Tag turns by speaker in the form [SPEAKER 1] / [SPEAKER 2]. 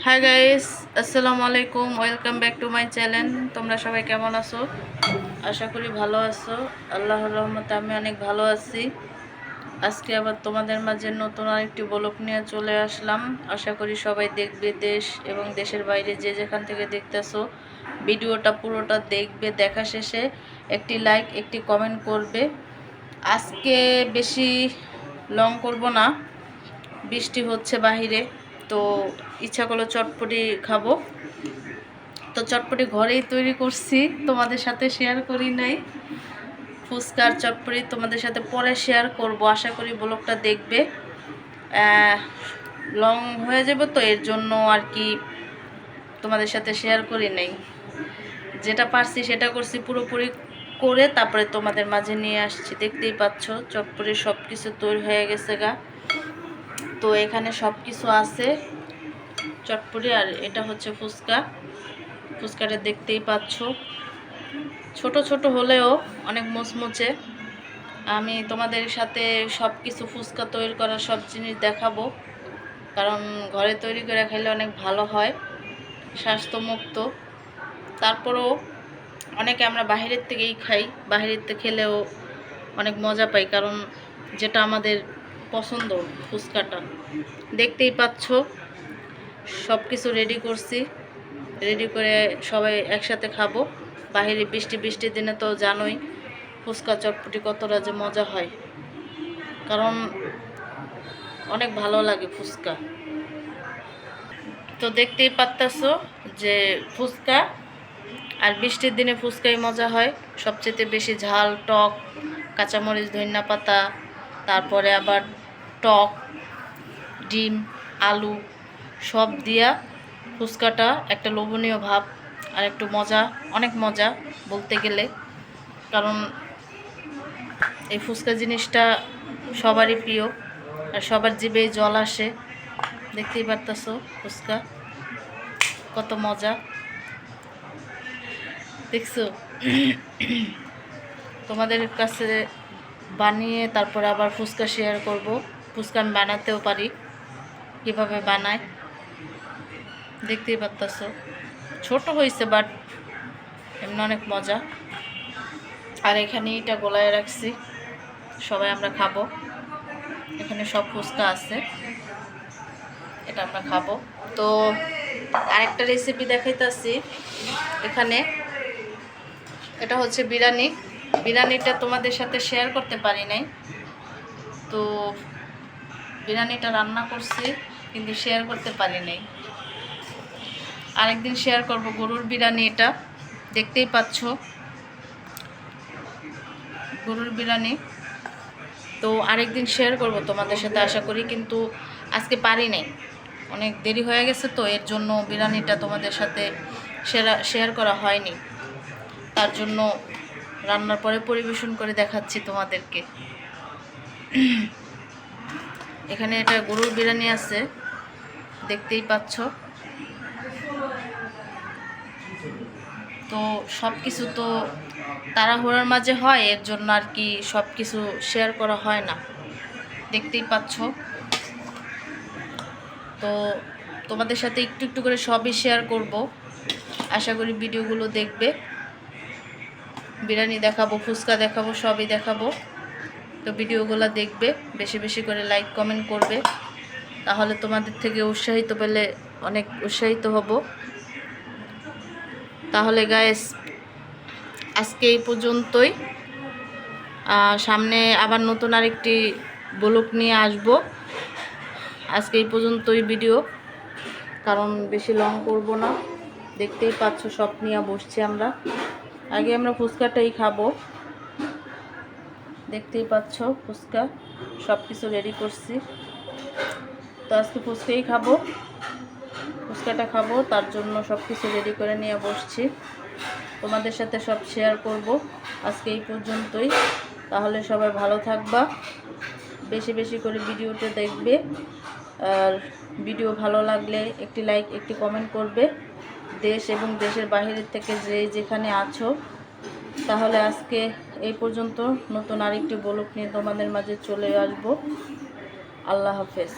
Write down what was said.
[SPEAKER 1] Hi guys, আসসালামু আলাইকুম। Welcome back to my channel. তোমরা সবাই কেমন আছো? আশা করি ভালো আছো। আল্লাহর রহমতে আমি অনেক ভালো আছি। আজকে আবার তোমাদের মাঝে নতুন আরেকটি ব্লগ নিয়ে চলে আসলাম। আশা করি সবাই দেখবে, দেশ এবং দেশের বাইরে যে যেখান থেকে দেখতেছো ভিডিওটা পুরোটা দেখবে। দেখা শেষে একটি লাইক একটি কমেন্ট করবে। আজকে বেশি লং করব না, বৃষ্টি হচ্ছে বাহিরে, তো ইচ্ছা করলো চটপটি খাবো। তো চটপটি ঘরেই তৈরি করছি, তোমাদের সাথে শেয়ার করি নাই। ফুচকার চটপটি তোমাদের সাথে পরে শেয়ার করব। আশা করি ব্লগটা দেখবে। লং হয়ে যাবে, তো এর জন্য আর কি তোমাদের সাথে শেয়ার করি নাই। যেটা পারছি সেটা করছি পুরোপুরি করে, তারপরে তোমাদের মাঝে নিয়ে আসছি। দেখতেই পাচ্ছ চটপটি সব কিছু তৈরি হয়ে গেছে গা। তো এখানে সব কিছু আছে চটপটি, আর এটা হচ্ছে ফুচকা। ফুচকাটা দেখতেই পাচ্ছ, ছোট ছোট হলেও অনেক মুচমুচে। আমি তোমাদের সাথে সব কিছু ফুচকা তৈরি করার সব জিনিস দেখাবো, কারণ ঘরে তৈরি করে খেলে অনেক ভালো হয়, স্বাস্থ্যমুক্ত। তারপরেও অনেকে আমরা বাহিরের থেকেই খাই, বাহিরের থেকে খেলেও অনেক মজা পাই, কারণ যেটা আমাদের পছন্দ ফুচকাটা। দেখতেই পাচ্ছ সব কিছু রেডি করছি, রেডি করে সবাই একসাথে খাবো। বাহিরে বৃষ্টির দিনে তো জানোই ফুচকা চটপটি কতটা যে মজা হয়, কারণ অনেক ভালো লাগে ফুচকা। তো দেখতেই পারতেছো যে ফুচকা, আর বৃষ্টির দিনে ফুচকাই মজা হয়। সবচেয়ে বেশি ঝাল, টক, কাঁচামরিচ, ধনিয়া পাতা, তারপরে আবার টক, ডিম, আলু সব দিয়া ফুচকাটা একটা লোভনীয় ভাব, আর একটু মজা, অনেক মজা বলতে গেলে। কারণ এই ফুচকা জিনিসটা সবারই প্রিয়, আর সবার জিভেই জল আসে। দেখতেই পারতেছো ফুচকা কত মজা, দেখছো? তোমাদের কাছে বানিয়ে তারপরে আবার ফুচকা শেয়ার করব। ফুচকা আমি বানাতেও পারি, কীভাবে বানায় দেখতেই পারতেছো। ছোট হয়েছে বাট এমনি অনেক মজা। আর এখানে এটা গোলায় রাখছি, সবাই আমরা খাবো। এখানে সব ফুচকা আছে, এটা আমরা খাবো। তো আরেকটা রেসিপি দেখাইতেছি এখানে। এটা হচ্ছে বিরিয়ানি। বিরিয়ানিটা তোমাদের সাথে শেয়ার করতে পারি নাই, তো বিরিয়ানিটা রান্না করছি কিন্তু শেয়ার করতে পারি নাই। আরেকদিন শেয়ার করব গরুর বিরিয়ানি। এটা দেখতেই পাচ্ছ গরুর বিরিয়ানি, তো আরেকদিন শেয়ার করব তোমাদের সাথে আশা করি, কিন্তু আজকে পারি নাই, অনেক দেরি হয়ে গেছে, তো এর জন্য বিরিয়ানিটা তোমাদের সাথে শেয়ার করা হয়নি। তার জন্য রান্নার পরে পরিবেশন করে দেখাচ্ছি তোমাদেরকে। এখানে এটা গরুর বিরিয়ানি আছে, দেখতেই পাচ্ছ। তো সব কিছু তো তাড়াহুড়োর মাঝে হয়, এর জন্য আর কি সব কিছু শেয়ার করা হয় না, দেখতেই পাচ্ছ। তো তোমাদের সাথে একটু একটু করে সবই শেয়ার করব। আশা করি ভিডিওগুলো দেখবে। বিরিয়ানি দেখাবো, ফুচকা দেখাবো, সবই দেখাবো। তো ভিডিওগুলো দেখবে, বেশি বেশি করে লাইক কমেন্ট করবে, তাহলে তোমাদের থেকে উৎসাহিত পেলে অনেক উৎসাহিত হব। তাহলে গাইস আজকে এই পর্যন্তই। সামনে আবার নতুন আরেকটি ব্লগ নিয়ে আসব। আজকে এই পর্যন্তই ভিডিও, কারণ বেশি লং করব না। দেখতেই পাচ্ছ সব নিয়ে বসছি আমরা। আগে আমরা ফুচকাটাই খাবো, দেখতেই পাচ্ছ ফুচকা সব কিছু রেডি করছি। তো আজকে ফুচকাই খাবো, ফুচকাটা খাবো, তার জন্য সব কিছু রেডি করে নিয়ে বসছি। তোমাদের সাথে সব শেয়ার করব। আজকে এই পর্যন্তই। তাহলে সবাই ভালো থাকবা, বেশি বেশি করে ভিডিওটা দেখবে, আর ভিডিও ভালো লাগলে একটি লাইক একটি কমেন্ট করবে। দেশ এবং দেশের বাইরের থেকে যেখানে আছো, তাহলে আজকে এই পর্যন্ত। নতুন আরেকটি ব্লগ নিয়ে তোমাদের মাঝে চলে আসবো। আল্লাহ হাফেজ।